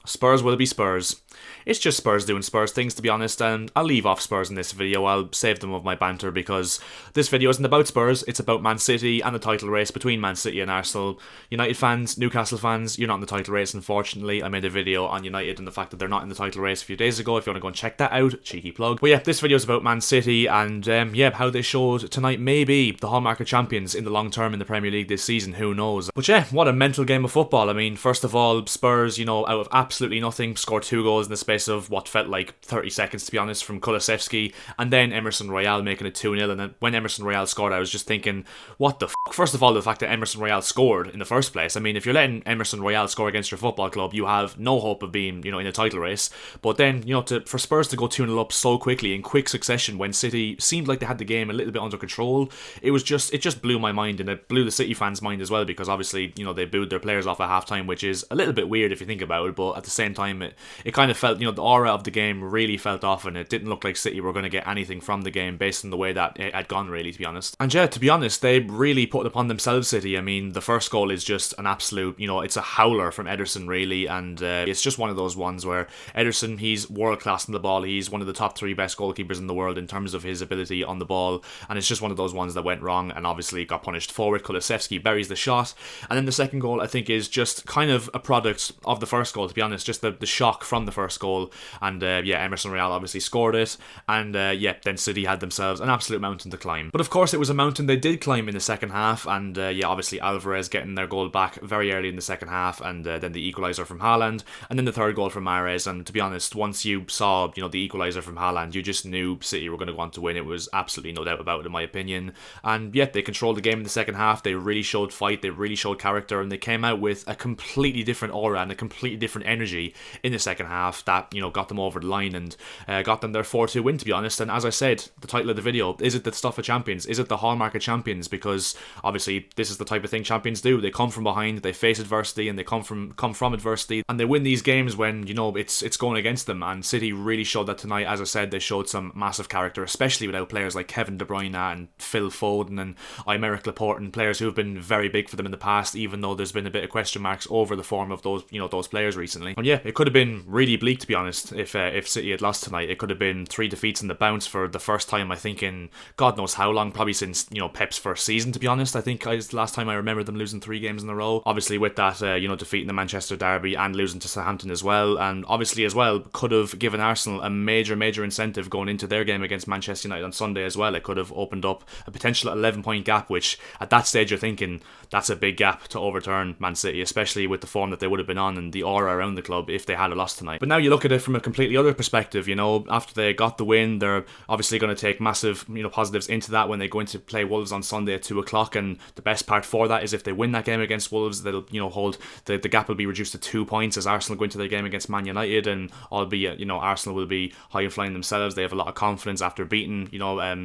Spurs will be Spurs. It's just Spurs doing Spurs things, to be honest, and I'll leave off Spurs in this video. I'll save them of my banter because this video isn't about Spurs, it's about Man City and the title race between Man City and Arsenal. United fans, Newcastle fans, you're not in the title race, unfortunately. I made a video on United and the fact that they're not in the title race a few days ago. If you want to go and check that out, cheeky plug. But yeah, this video is about Man City and yeah, how they showed tonight may be the hallmark of champions in the long term in the Premier League this season, who knows. But yeah, what a mental game of football. I mean, first of all, Spurs, out of absolutely nothing, scored 2 goals in the space of what felt like 30 seconds, to be honest, from Kulusevski, and then Emerson Royale making it 2-0. And then when Emerson Royale scored, I was just thinking, what the f***? First of all, the fact that Emerson Royale scored in the first place. I mean, if you're letting Emerson Royale score against your football club, you have no hope of being, in a title race. But then, for Spurs to go 2-0 up so quickly in quick succession when City seemed like they had the game a little bit under control, it just blew my mind, and it blew the City fans' mind as well, because obviously, they booed their players off at halftime, which is a little bit weird if you think about it, but at the same time, it kind of felt, the aura of the game really felt off, and it didn't look like City were going to get anything from the game based on the way that it had gone, really, to be honest. And yeah, to be honest, they really put it upon themselves, City. I mean, the first goal is just an absolute, it's a howler from Ederson, really, and it's just one of those ones where Ederson, he's world class on the ball. He's one of the top 3 best goalkeepers in the world in terms of his ability on the ball, and it's just one of those ones that went wrong and obviously got punished forward. Kulusevski buries the shot, and then the second goal, I think, is just kind of a product of the first goal, to be honest, just the shock from the first goal. And yeah, Emerson Royale obviously scored it, and yeah, then City had themselves an absolute mountain to climb. But of course, it was a mountain they did climb in the second half, and yeah, obviously Alvarez getting their goal back very early in the second half, and then the equaliser from Haaland, and then the third goal from Mahrez. And to be honest, once you saw, the equaliser from Haaland, you just knew City were going to go on to win. It was absolutely no doubt about it, in my opinion. And yet, they controlled the game in the second half. They really showed fight, they really showed character, and they came out with a completely different aura and a completely different energy in the second half that, got them over the line and got them their 4-2 win, to be honest. And as I said, the title of the video, is it the stuff of champions? Is it the hallmark of champions? Because obviously this is the type of thing champions do. They come from behind, they face adversity, and they come from adversity, and they win these games when, it's going against them. And City really showed that tonight. As I said, they showed some massive character, especially without players like Kevin De Bruyne and Phil Foden and Aymeric Laporte, and players who have been very big for them in the past, even though there's been a bit of question marks over the form of those, those players recently. And yeah, it could have been really bleak, to be honest, if City had lost tonight. It could have been 3 defeats in the bounce for the first time, I think, in God knows how long, probably since, Pep's first season, to be honest. I think it's the last time I remember them losing 3 games in a row. Obviously with that, defeating the Manchester derby and losing to Southampton as well, and obviously as well could have given Arsenal a major incentive going into their game against Manchester United on Sunday as well. It could have opened up a potential 11-point gap, which at that stage you're thinking that's a big gap to overturn Man City, especially with the form that they would have been on and the aura around the club if they had a loss tonight. But now you look at it from a completely other perspective. After they got the win, they're obviously going to take massive positives into that when they go into play Wolves on Sunday at 2 o'clock, and the best part for that is if they win that game against Wolves, they'll hold the gap will be reduced to 2 points as Arsenal go into their game against Man United. And albeit Arsenal will be high and flying themselves, they have a lot of confidence after beating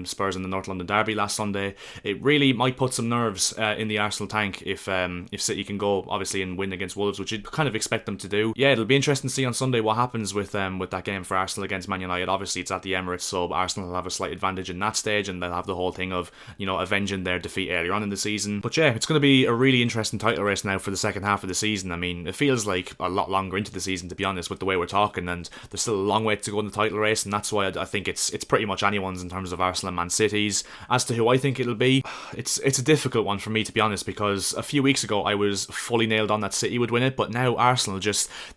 Spurs in the North London derby last Sunday. It really might put some nerves in the Arsenal tank if City can go obviously and win against Wolves, which you'd kind of expect them to do. Yeah, it'll be interesting to see on Sunday what happens with that game for Arsenal against Man United. Obviously it's at the Emirates, so Arsenal will have a slight advantage in that stage, and they'll have the whole thing of avenging their defeat earlier on in the season. But yeah, it's going to be a really interesting title race now for the second half of the season. I mean, it feels like a lot longer into the season, to be honest, with the way we're talking, and there's still a long way to go in the title race, and that's why I think it's pretty much anyone's in terms of Arsenal and Man City's. As to who I think it'll be, it's a difficult one for me, to be honest, because a few weeks ago I was fully nailed on that City would win it, but now Arsenal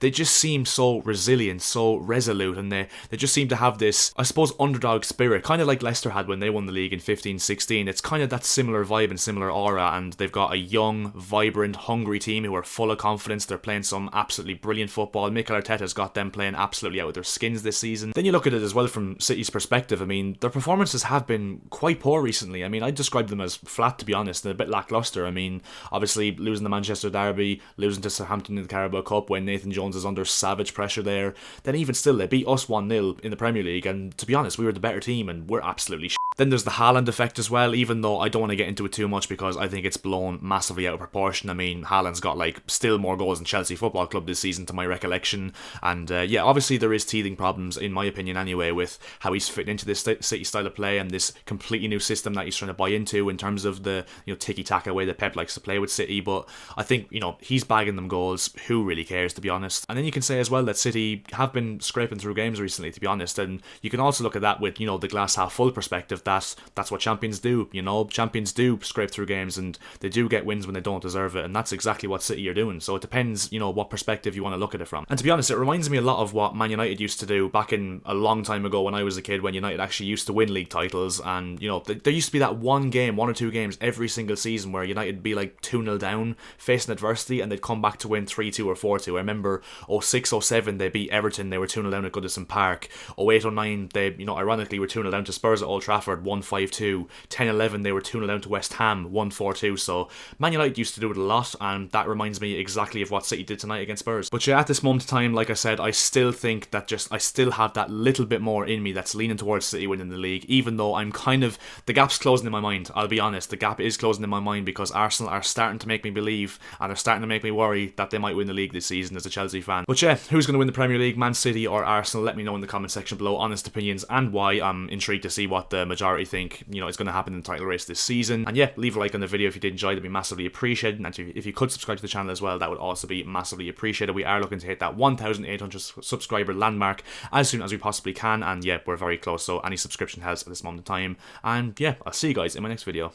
they just seem so resilient, so resolute, and they just seem to have this, I suppose, underdog spirit, kind of like Leicester had when they won the league in 15-16. It's kind of that similar vibe and similar aura, and they've got a young, vibrant, hungry team who are full of confidence. They're playing some absolutely brilliant football. Mikel Arteta's got them playing absolutely out of their skins this season. Then you look at it as well from City's perspective. I mean, their performances have been quite poor recently. I mean, I'd describe them as flat, to be honest, and a bit lacklustre. I mean, obviously losing the Manchester derby, losing to Southampton in the Carabao Cup when Nathan Jones is under savage pressure there. Then even still, they beat us 1-0 in the Premier League, and to be honest, we were the better team and we're absolutely shit. Then there's the Haaland effect as well, even though I don't want to get into it too much because I think it's blown massively out of proportion. I mean, Haaland's got like still more goals than Chelsea Football Club this season to my recollection, and yeah, obviously there is teething problems in my opinion anyway with how he's fitting into this City style of play and this completely new system that he's trying to buy into in terms of the tiki-taka way that Pep likes to play with City. But I think he's bagging them goals. Who really cares, to be honest? And then you can say as well that City have been scraping through games recently, to be honest, and you can also look at that with the glass half full perspective. That's what champions do. Champions do scrape through games and they do get wins when they don't deserve it, and that's exactly what City are doing. So it depends what perspective you want to look at it from. And to be honest, it reminds me a lot of what Man United used to do back in a long time ago when I was a kid, when United actually used to win league titles, and there used to be that one or two games every single season where United would be like 2-0 down facing adversity and they'd come back to win 3-2 or 4-2. I remember 06-07 they beat Everton, they were 2-0 down at Goodison Park. 08-09 they ironically were 2-0 down to Spurs at Old Trafford, 1-5-2. 10-11 they were 2-0 down to West Ham, 1-4-2. So Man United used to do it a lot, and that reminds me exactly of what City did tonight against Spurs. But yeah, at this moment in time, like I said, I still think that I still have that little bit more in me that's leaning towards City winning the league, even though I'm the gap's closing in my mind. I'll be honest, the gap is closing in my mind because Arsenal are starting to make me believe and are starting to make me worry that they might win the league this season as a Chelsea fan. But yeah, who's going to win the Premier League, Man City or Arsenal? Let me know in the comment section below, honest opinions and why. I'm intrigued to see what the majority think is going to happen in the title race this season. And yeah, leave a like on the video if you did enjoy, that'd be massively appreciated, and if you could subscribe to the channel as well, that would also be massively appreciated. We are looking to hit that 1,800 subscriber landmark as soon as we possibly can, and yeah, we're very close, so any subscription helps at this moment in time. And yeah, I'll see you guys in my next video.